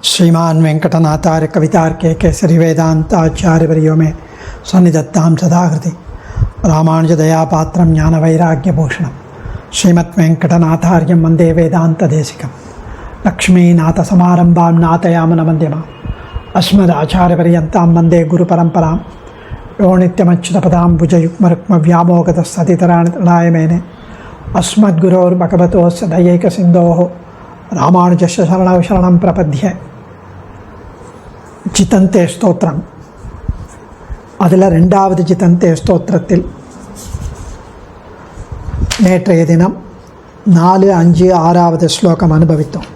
श्रीमान वेंकटनाथार्य कवितार्के केसरी वेदांताचार्यवर्यो में सन्निधत्तां सदाकृति रामानुजदयापात्रं ज्ञानवैराग्यभूषणं श्रीमद्वेंकटनाथार्यं वन्दे वेदान्तदेशिकं लक्ष्मीनाथसमारम्भां नाथयामुनमध्यमाम् अस्मदाचार्यपर्यन्तां वन्दे गुरुपरम्परां यो नित्यमच्युतपदां भुजयुग्मरुक्मव्यामोगतस्ततितराणि मेने अस्मद्गुरोर्भगवतोस्य दयैकसिन्धोः रामानुजस्य शरणौ शरणं प्रपद्ये जितन्ते स्तोत्रम அதில் ரெண்டாவது ஜிதந்தே ஸ்தோத்திரத்தில் நேற்றைய தினம் 4, 5, 6வது ஸ்லோகம் அனுபவித்தோம்.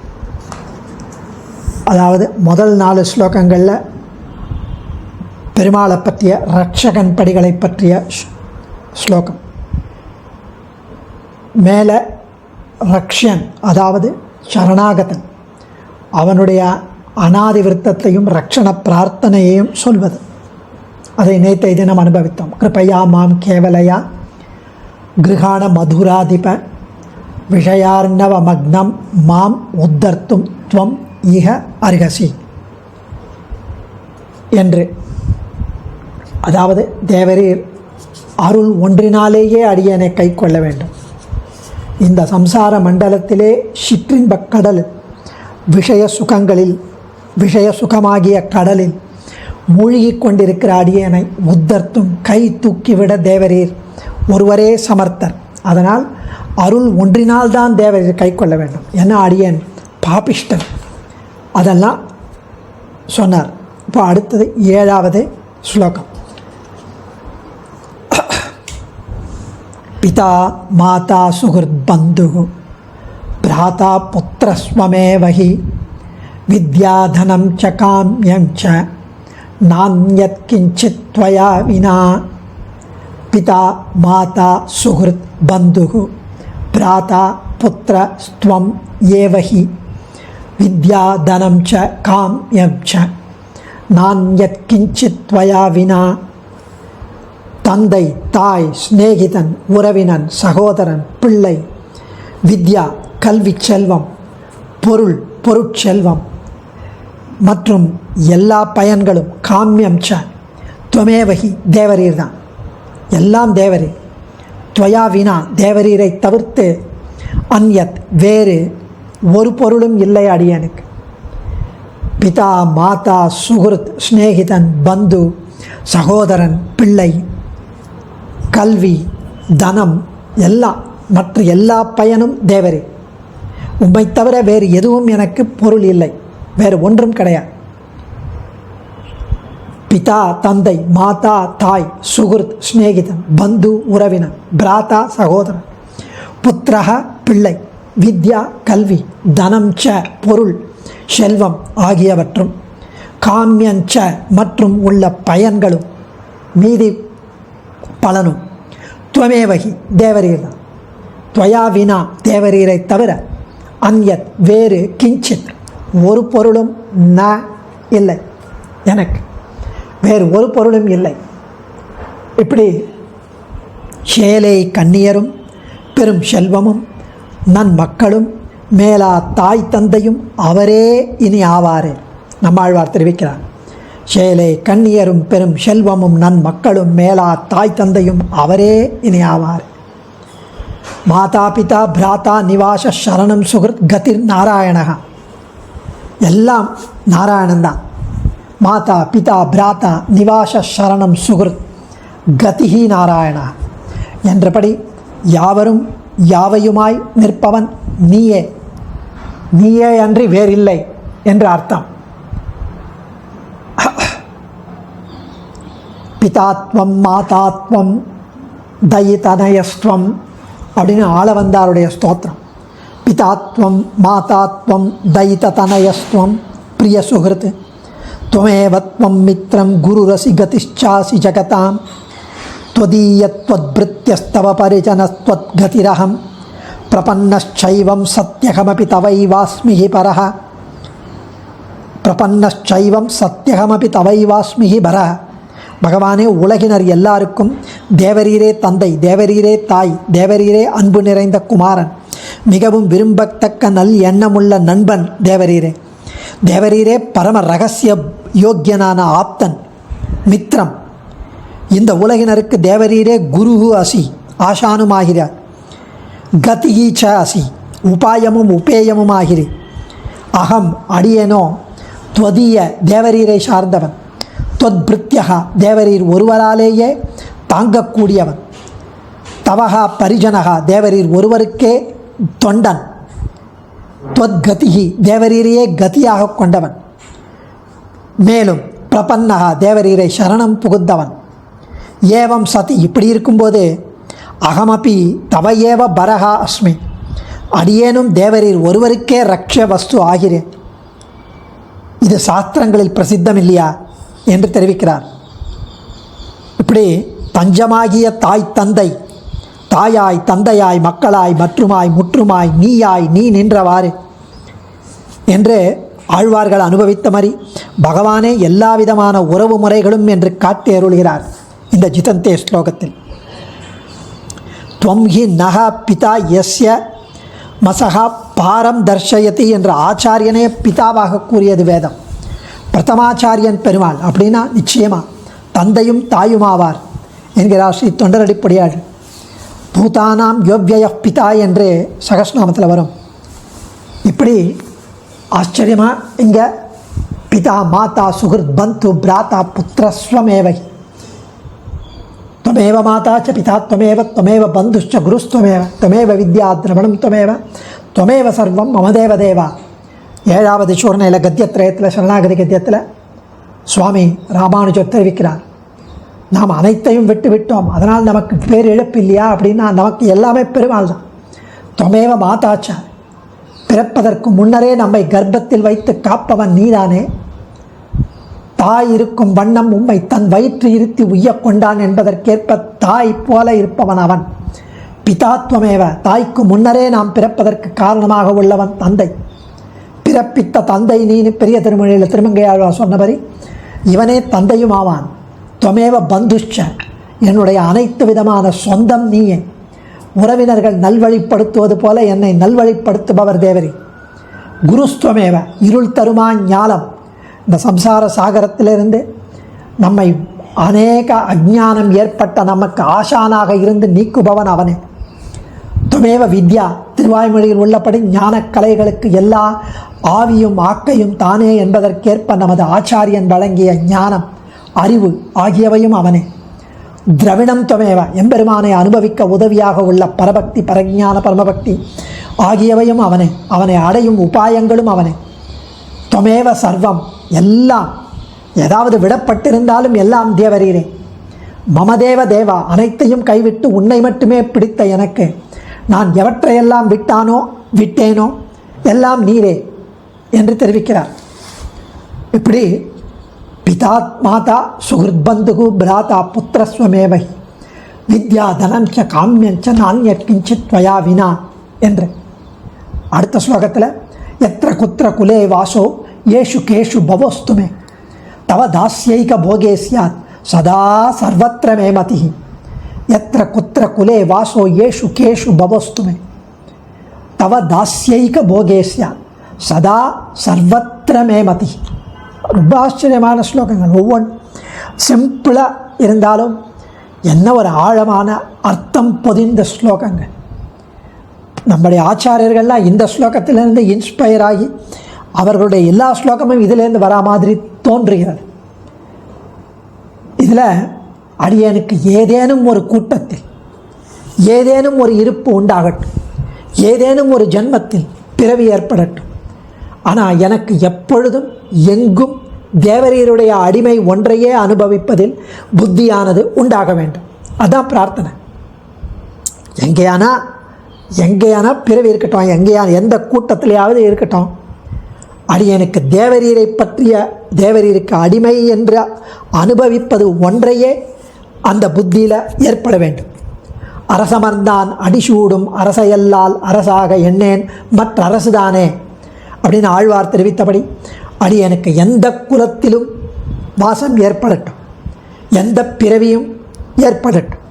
அதாவது முதல் 4 ஸ்லோகங்களில் பெருமாளை பற்றிய ரட்சகன் படிகளை பற்றிய ஸ்லோகம், மேலே ரக்ஷன் அதாவது சரணாகதன் அவனுடைய அநாதி விருத்தத்தையும் ரக்ஷண பிரார்த்தனையையும் சொல்வது, அதை நேற்றைய தினம் அனுபவித்தோம். கிருபையா மாம் கேவலையா கிருஹாண மதுராதிப விஷயார்ணவ மக்னம் மாம் உத்தர்த்தும் துவம் இஹ அர்ஹசி என்று. அதாவது தேவரீர் அருள் ஒன்றினாலேயே அடியனை கை கொள்ள வேண்டும். இந்த சம்சார மண்டலத்திலே சிற்றின்பக் கடல் விஷய சுகமாகிய கடலில் மூழ்கி கொண்டிருக்கிற அடியனை உத்தர்த்தும் கை தூக்கிவிட தேவரீர் ஒருவரே சமர்த்தர். அதனால் அருள் ஒன்றினால்தான் தேவரீர் கை கொள்ள வேண்டும். ஏன்னா அடியன் பாபிஷ்டன், அதெல்லாம் சொன்னார். இப்போ அடுத்தது 7வது ஸ்லோகம். பிதா மாதா சுஹൃத் பந்து பிராதா புத்திரஸ்வமேவஹி வித்யாதனம் ச காம்யம் ச நான்யத் கிஞ்சித் த்வயா வினா. பிதா மாதா சுஹൃத் பந்து பிராதா புத்திர ஸ்வம் ஏவஹி வித்யாதனம் ச காம்யம் ச நான்யத் கிஞ்சித் த்வயா வினா. தந்தை, தாய், சிநேகிதன், உறவினன், சகோதரன், பிள்ளை, வித்யா கல்வி செல்வம், பொருட்செல்வம் மற்றும் எல்லா பயன்களும், காமியம் ச துவமேவகி தேவரீர் தான், எல்லாம் தேவரீர். துவயா வினா தேவரீரை தவிர்த்து அந்யத் வேறு ஒரு பொருளும் இல்லை அடியனுக்கு. பிதா மாதா சுஹൃத் சிநேகிதன் பந்து சகோதரன் பிள்ளை கல்வி தனம் எல்லாம் மற்ற எல்லா பயனும் தேவரே. உம்மை தவிர வேறு எதுவும் எனக்கு பொருள் இல்லை, வேறு ஒன்றும் கிடையாது. பிதா தந்தை, மாதா தாய், சுஹൃத் சிநேகிதன், பந்து உறவினன், பிராதா சகோதரன், புத்திரஹ பிள்ளை, வித்யா கல்வி, தனம் ச பொருள் செல்வம் ஆகியவற்றும், காமியஞ்ச மற்றும் உள்ள பயன்களும் மீதி பலனும், துவமேவகி தேவரீர் தான். துவயா வினா தேவரீரை தவிர அந்யத் வேறு கிஞ்சித் ஒரு பொருளும் ந இல்லை, எனக்கு வேறு ஒரு பொருளும் இல்லை. இப்படி சேலை கண்ணியரும் பெரும் செல்வமும் நன்மக்களும் மேலா தாய் தந்தையும் அவரே இனி ஆவாரே. நம்மாழ்வார் தெரிவிக்கிறார். சேலை கண்ணியரும் பெரும் செல்வமும் நன்மக்களும் மேலா தாய் தந்தையும் அவரே இனி ஆவார். மாதா பிதா பிராதா நிவாச சரணம் சுஹൃத் கதிர் நாராயணகா, எல்லாம் நாராயணன்தான். மாதா பிதா பிராதா நிவாச சரணம் சுஹൃத் கதிஹி நாராயணா என்றபடி யாவரும் யாவையுமாய் நிற்பவன் நீயே, நீயே அன்றி வேறில்லை என்று அர்த்தம். பிதாத்வம் மாதாத்வம் தயிதனயஸ்துவம் அப்படின்னு ஆளவந்தாருடைய ஸ்தோத்திரம். பிதாத்வம் மாதாத்வம் தயிதனயஸ்துவம் பிரிய சுஹൃத் துவமேவத்வம் மித்ரம் குருரசி கதிச்சாசி ஜகதாம் त्वदीयत्वद्भृत्यस्तव परिजनस्त्वद्गतिरहं प्रपन्नश्चैवं सत्यहमपि तवैवास्मि हि परः प्रपन्नश्चैवं सत्यहमपि तवैवास्मि हि परः. பகவானே, உலகினர் எல்லாருக்கும் தேவரீரே தந்தை, தேவரீரே தாய், தேவரீரே அன்பு நிறைந்த குமாரன், மிகவும் விரும்பத்தக்க நல் எண்ணமுள்ள நண்பன் தேவரீரே. தேவரீரே பரம ரகசிய யோக்கியனான ஆப்தன் மித்திரம். இந்த உலகினருக்கு தேவரீரே குரு அசி ஆசானுமாகிறார். கதியீச்ச அசி உபாயமும் உபேயமுமாகிறே. அகம் அடியேனோ துவதீய தேவரீரை சார்ந்தவன். துவத்பிருத்யகா தேவரீர் ஒருவராலேயே தாங்கக்கூடியவன். தவகா பரிஜனகா தேவரீர் ஒருவருக்கே தொண்டன். துவத்கதிகி தேவரீரையே கதியாக கொண்டவன். மேலும் பிரபன்னகா தேவரீரை சரணம் புகுந்தவன். ஏவம் சதி இப்படி இருக்கும்போது அகமபி தவையேவ பரஹா அஸ்மி அடியேனும் தேவரீர் ஒருவருக்கே ரக்ஷ வஸ்து ஆகிறேன். இது சாஸ்திரங்களில் பிரசித்தம் இல்லையா என்று தெரிவிக்கிறார். இப்படி தஞ்சமாகிய தாய் தந்தை, தாயாய் தந்தையாய் மக்களாய் மற்றுமாய் முற்றுமாய் நீயாய் நீ நின்றவாறு என்று ஆழ்வார்கள் அனுபவித்த மாதிரி பகவானே எல்லா விதமான உறவு முறைகளும் என்று காட்டி அருள்கிறார் இந்த ஜிதந்தே ஸ்லோகத்தில். துவம் ஹி நக பிதா யஸ்ய மசகா பாரம் தர்ஷயதி என்ற ஆச்சாரியனே பிதாவாக கூறியது வேதம். பிரதமாச்சாரியன் பெருமாள் அப்படின்னா நிச்சயமா தந்தையும் தாயுமாவார் என்கிறார் ஸ்ரீ தொண்டரடிப்படியாள். பூதானாம் யோவ்யய பிதா என்று சகஸ்நாமத்தில் வரும். இப்படி ஆச்சரியமாக இங்கே பிதா மாதா சுகிருத் பந்து பிராத்தா புத்திரஸ்வமேவை त्वमेव माता च पिता त्वमेव त्वमेव बन्धुश्च गुरुस्त्वमेव त्वमेव विद्या द्रवणं त्वमेव त्वमेव सर्वं मम देव देवा. ஏழாவது சூர்ணையில் கத்தியத்திரயத்தில் சரணாகதி கத்தியத்தில் சுவாமி ராமானுஜர் தெரிவிக்கிறார், நாம் அனைத்தையும் விட்டு விட்டோம், அதனால் நமக்கு பேர் இழப்பு இல்லையா அப்படின்னா நமக்கு எல்லாமே பெருமாள் தான். त्वमेव माता च பிறப்பதற்கு முன்னரே நம்மை கர்ப்பத்தில் வைத்து காப்பவன் நீதானே. தாய் இருக்கும் வண்ணம் உம்மை தன் வயிற்று இருத்தி உய்ய கொண்டான் என்பதற்கேற்ப தாய் போல இருப்பவன் அவன். பிதாத்வமேவ தாய்க்கு முன்னரே நாம் பிறப்பதற்கு காரணமாக உள்ளவன் தந்தை. பிறப்பித்த தந்தை நீ பெரிய திருமொழியில் திருமங்கையாழ்வார் சொன்னபடி இவனே தந்தையும் ஆவான். துவமேவ பந்துஷ்ச என்னுடைய அனைத்து விதமான சொந்தம் நீயே. உறவினர்கள் நல்வழிப்படுத்துவது போல என்னை நல்வழிப்படுத்துபவர் தேவரி. குருஸ்துவமேவ இருள் தருமா ஞானம். இந்த சம்சார சாகரத்திலிருந்து நம்மை அநேக அஜ்ஞானம் ஏற்பட்ட நமக்கு ஆசானாக இருந்து நீக்குபவன் அவனே. துவமேவ வித்யா திருவாய்மொழியில் உள்ளபடி ஞான கலைகளுக்கு எல்லா ஆவியும் ஆக்கையும் தானே என்பதற்கேற்ப நமது ஆச்சாரியன் வழங்கிய ஞானம் அறிவு ஆகியவையும் அவனே. திரவிணம் துவமேவ எம்பெருமானை அனுபவிக்க உதவியாக உள்ள பரபக்தி பரஞான பரமபக்தி ஆகியவையும் அவனே. அவனை அடையும் உபாயங்களும் அவனே. துவமேவ சர்வம் எல்லாம் ஏதாவது விடப்பட்டிருந்தாலும் எல்லாம் தேவரீரே. மமதேவ தேவா அனைத்தையும் கைவிட்டு உன்னை மட்டுமே பிடித்த எனக்கு நான் எவற்றையெல்லாம் விட்டேனோ எல்லாம் நீரே என்று தெரிவிக்கிறார். இப்படி பிதா மாதா சுகிருத்பந்து பிராதா புத்திரஸ்வமேவை வித்யா தனஞ்ச காமியஞ்ச நானியற் கிஞ்சித் துவயா வினா என்று அடுத்த ஸ்லோகத்தில் எத்திர குத்திர குலே வாசோ ஏஷு கேஷு பவோஸ்துமே தவ தாஸ்யைக போகே ஸ்யாத் சதா சர்வத்திர மே மதி. எத்திர குத்திர குலே வாசோ ஏஷு கேஷு பவோஸ்துமே தவ தாஸ்யைக போகே ஸ்யாத் சதா சர்வத்திர மே மதி. ரொம்ப ஆச்சரியமான ஸ்லோகங்கள். ஒவ்வொன்று சிம்பிளாக இருந்தாலும் என்ன ஒரு ஆழமான அர்த்தம் பொதிந்த ஸ்லோகங்கள். நம்முடைய ஆச்சாரியர்கள்லாம் இந்த ஸ்லோகத்திலிருந்து இன்ஸ்பயர் ஆகி அவர்களுடைய எல்லா ஸ்லோகமும் இதிலேருந்து வரா மாதிரி தோன்றுகிறது. இதில் அடியனுக்கு ஏதேனும் ஒரு கூட்டத்தில் ஏதேனும் ஒரு இருப்பு உண்டாகட்டும், ஏதேனும் ஒரு ஜன்மத்தில் பிறவி ஏற்படட்டும், ஆனால் எனக்கு எப்பொழுதும் எங்கும் தேவரீருடைய அடிமை ஒன்றையே அனுபவிப்பதில் புத்தியானது உண்டாக வேண்டும். அதான் பிரார்த்தனை. எங்கேயானா பிறவி இருக்கட்டும், எங்கேயான எந்த கூட்டத்திலேயாவது இருக்கட்டும், அடியனுக்கு தேவரீரை பற்றிய தேவரீருக்கு அடிமை என்று அனுபவிப்பது ஒன்றையே அந்த புத்தியில் ஏற்பட வேண்டும். அரசமர்ந்தான் அடிசூடும் அரசையல்லால் அரசாக எண்ணேன் மற்ற அரசுதானே அப்படின்னு ஆழ்வார் தெரிவித்தபடி அடியனுக்கு எந்த குலத்திலும் வாசம் ஏற்படட்டும், எந்த பிறவியும் ஏற்படட்டும்.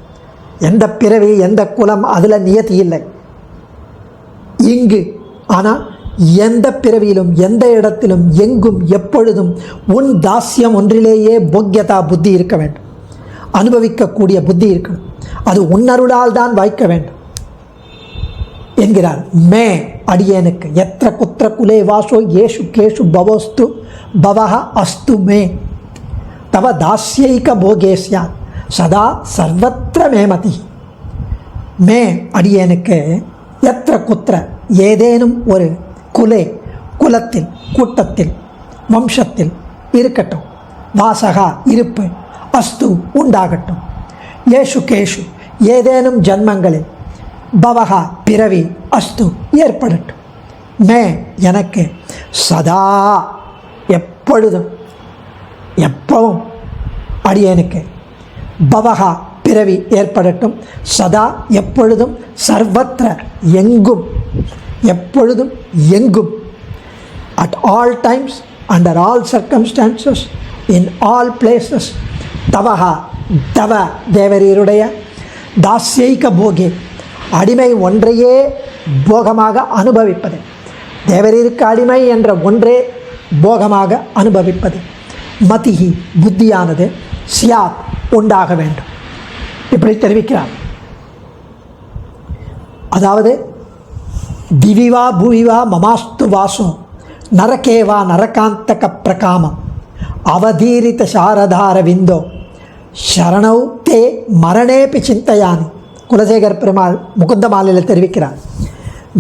எந்த பிறவி எந்த குலம் அதில் நியதி இல்லை இங்கு. ஆனால் எந்த பிறவியிலும் எந்த இடத்திலும் எங்கும் எப்பொழுதும் உன் தாஸ்யம் ஒன்றிலேயே போக்யதா புத்தி இருக்க வேண்டும். அனுபவிக்கக்கூடிய புத்தி இருக்கணும். அது உன்னருளால் தான் வாய்க்க வேண்டும் என்கிறார். மே அடியேனுக்கு எத்திர குத்திர குலே வாசோ ஏஷு கேஷு பவோஸ்து பவஹ அஸ்து மே தவ தாஸ்யைக போகேஸ்யாத் சதா சர்வத்திர மேமதி. மே அடியேனுக்கு எத்திர குத்திர ஏதேனும் ஒரு குலே குலத்தில் கூட்டத்தில் வம்சத்தில் இருக்கட்டும், வாசகா இருப்பு, அஸ்து உண்டாகட்டும், ஏஷு கேஷு ஏதேனும் ஜன்மங்களில், பவகா பிறவி, அஸ்து ஏற்படட்டும், மே எனக்கு சதா எப்பொழுதும் எப்பவும் அடியேனுக்கு பவகா பிறவி ஏற்படட்டும், சதா எப்பொழுதும், சர்வத்திர எங்கும், எப்பொழுதும் எங்கும், at all times, under all circumstances, in all places, தவஹா தவ தேவரீருடைய தாஸ்யைக போகே அடிமை ஒன்றையே போகமாக அனுபவிப்பது, தேவரீருக்கு அடிமை என்ற ஒன்றே போகமாக அனுபவிப்பது, மதிஹி புத்தியானது, சியாத் உண்டாக வேண்டும். இப்படி தெரிவிக்கிறார். அதாவது திவிவா பூவிவா மமாஸ்து வாசோ நரகேவா நரகாந்தக பிரகாமம் அவதீரித சாரதார விந்தோ சரணௌ தே மரணேபி சிந்தையானி. குலசேகர் பெருமாள் முகுந்த மாலையில் தெரிவிக்கிறார்.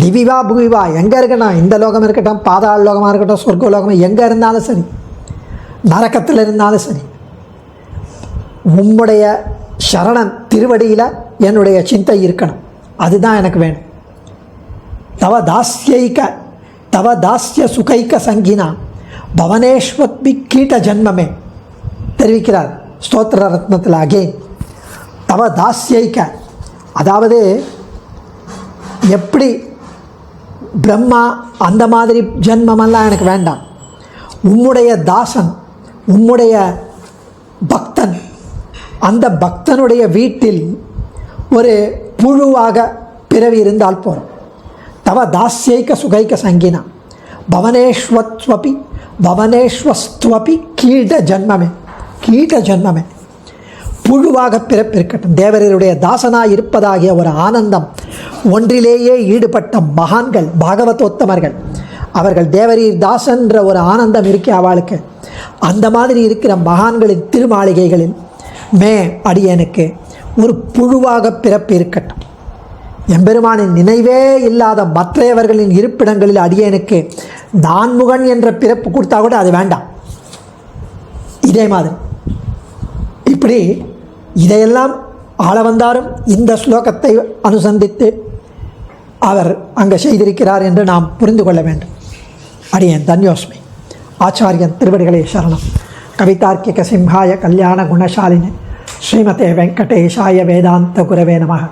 திவிவா பூவிவா எங்கே இருக்கட்டும், இந்த லோகம் இருக்கட்டும், பாதாள லோகமாக இருக்கட்டும், சொர்க்க லோகம் எங்கே இருந்தாலும் சரி, நரகத்தில் இருந்தாலும் சரி, உம்முடைய சரணன் திருவடியில் என்னுடைய சிந்தை இருக்கணும், அதுதான் எனக்கு வேணும். தவ தாஸ்யைக தவ தாஸ்ய சுகைக்க சங்கினா பவனேஸ்வத்மி கீட்ட ஜன்மமே தெரிவிக்கிறார் ஸ்தோத்திர ரத்னத்தில். அகெயின் தவ தாஸ்யைக்க, அதாவது எப்படி பிரம்மா அந்த மாதிரி ஜென்மமெல்லாம் எனக்கு வேண்டாம். உம்முடைய தாசன், உம்முடைய பக்தன், அந்த பக்தனுடைய வீட்டில் ஒரு புழுவாக பிறவி இருந்தால் போகிறோம். தவ தாஸ்யைக சுகைக்க சங்கினா பவனேஸ்வத்வபி பவனேஸ்வஸ்துவபி கீட ஜன்மமே, கீட ஜன்மமே, புழுவாக பிறப்பிருக்கட்டும். தேவரருடைய தாசனாக இருப்பதாகிய ஒரு ஆனந்தம் ஒன்றிலேயே ஈடுபட்ட மகான்கள், பாகவதோத்தமர்கள், அவர்கள் தேவரீர் தாசன்ற ஒரு ஆனந்தம் இருக்கே அவளுக்கு, அந்த மாதிரி இருக்கிற மகான்களின் திருமாளிகைகளில் மே அடியனுக்கு ஒரு புழுவாக பிறப்பு இருக்கட்டும். எம்பெருமானின் நினைவே இல்லாத மற்றையவர்களின் இருப்பிடங்களில் அடியனுக்கு நான்முகன் என்ற பிறப்பு கொடுத்தா கூட அது வேண்டாம். இதே மாதிரி இப்படி இதையெல்லாம் ஆளவந்தாரும் இந்த ஸ்லோகத்தை அனுசந்தித்து அவர் அங்கே செய்திருக்கிறார் என்று நாம் புரிந்து கொள்ள வேண்டும். அடியேன் தன்யோஸ்மி. ஆச்சாரியன் திருவடிகளே சரணம். கவிதார்க்கிக சிம்ஹாய கல்யாண குணசாலினி ஸ்ரீமதே வெங்கடேஷாய வேதாந்த குரவே நமः.